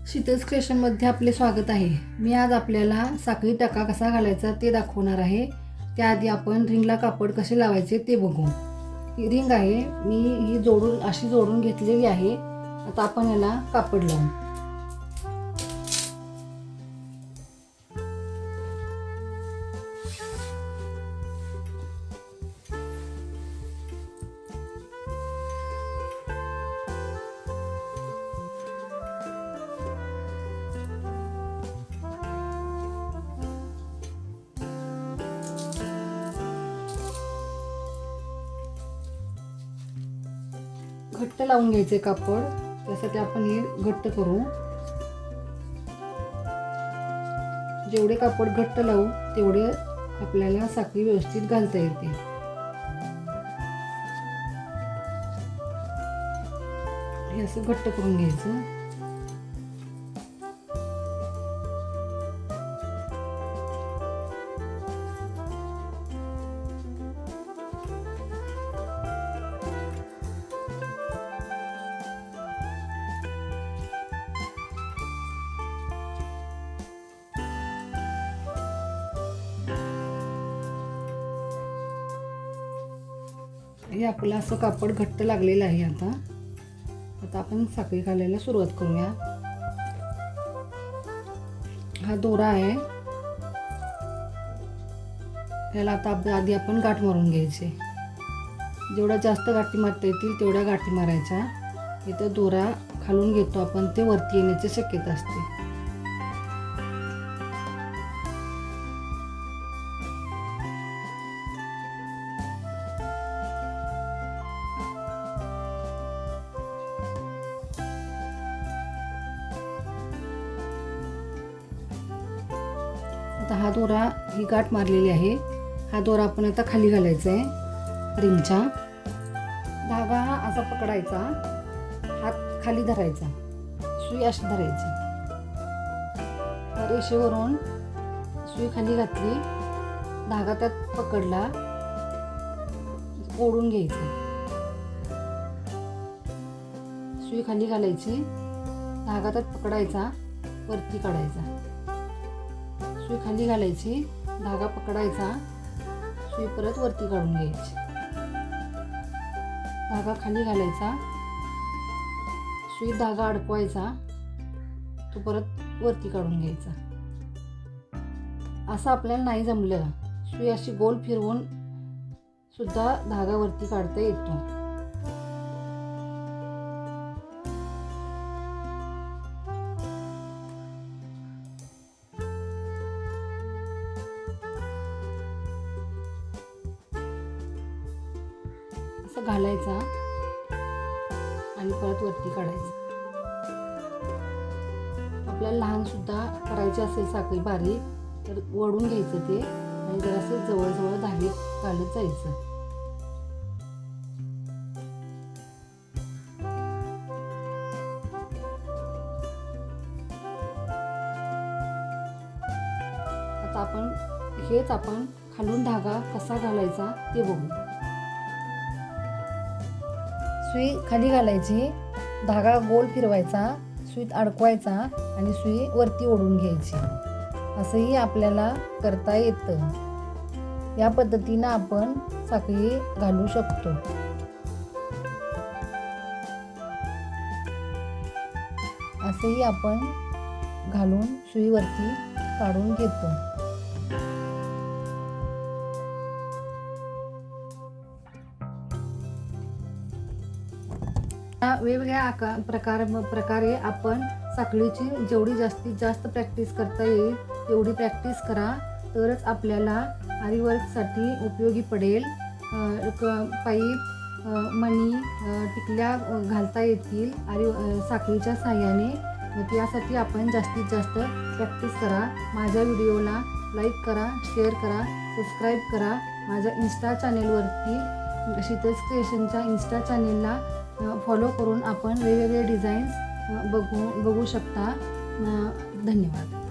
शीतल्स क्रिएशनमध्ये आपले स्वागत आहे। मी आज आपल्याला साखळी टाका कसा घालायचा ते दाखवणार आहे। त्याआधी आपण रिंगला कापड कसे लावायचे ते बघू। ही रिंग आहे, मी ही अशी जोडून घेतलेली आहे। आता आपण याला कापड लावू। घट्ट लावून घ्यायचे कापड, त्यासाठी आपण हे घट्ट करू। जेवढे कापड घट्ट लावू तेवढे आपल्याला साखळी व्यवस्थित घालता येते। हे असं घट्ट करून घ्यायचं। हे आपलं असं कापड घट्ट लागलेलं आहे। आता आपण साखळी घालायला सुरुवात करूया। हा दोरा आहे, याला आता आधी आपण गाठ मारून घ्यायचे। जेवढ्या जास्त गाठी मारता येतील तेवढ्या गाठी मारायच्या। इथं दोरा खालून घेतो आपण, ते वरती येण्याची शक्यता असते। आता हा दोरा ही गाठ मारलेली आहे। हा दोरा आपण आता खाली घालायचा आहे रिंगच्या। धागा असा पकडायचा, हात खाली धरायचा, सुई अशी धरायची। रेषेवरून सुई खाली घातली, धागा त्यात पकडला, ओढून घ्यायचं। सुई खाली घालायची, धागा त्यात पकडायचा, वरती काढायचा। सुई खाली घालायची, धागा पकडायचा, सुई परत वरती काढून घ्यायची। धागा खाली घालायचा, सुई धागा अडकवायचा, तो परत वरती काढून घ्यायचा। असं आपल्याला नाही जमलं, सुई अशी गोल फिरवून सुद्धा धागा वरती काढता येतो। असं घालायचा आणि परत वरती काढायचं। आपल्याला लहान सुद्धा करायचे असेल साखळी बारीक, तर वळून घ्यायचं ते आणि जरासं जवळ धागे घालत जायचं। आता आपण खालून धागा कसा घालायचा ते बघू। सुई खाली घालायची, धागा गोल फिरवायचा, सुईत अडकवायचा आणि सुई वरती ओढून घ्यायची। असंही आपल्याला करता येतं। या पद्धतीनं आपण साखळी घालू शकतो। असंही आपण घालून सुई वरती काढून घेतो। वेगवेगळ्या प्रकारे आपण साखळीची जेवढी जास्तीत जास्त प्रॅक्टिस करता येईल तेवढी प्रॅक्टिस करा, तरच आपल्याला आरीवर्कसाठी उपयोगी पडेल। पाईप, मणी, टिकल्या घालता येतील साखळीच्या साह्याने। त्यासाठी आपण जास्तीत जास्त प्रॅक्टिस करा। माझ्या व्हिडिओला लाईक करा, शेअर करा, सबस्क्राईब करा। माझ्या इंस्टा चॅनेलवरती शीतल्स क्रिएशनच्या इंस्टा चॅनेलला फॉलो करून आपण वेगवेगळे डिझाईन्स बघू शकता। धन्यवाद।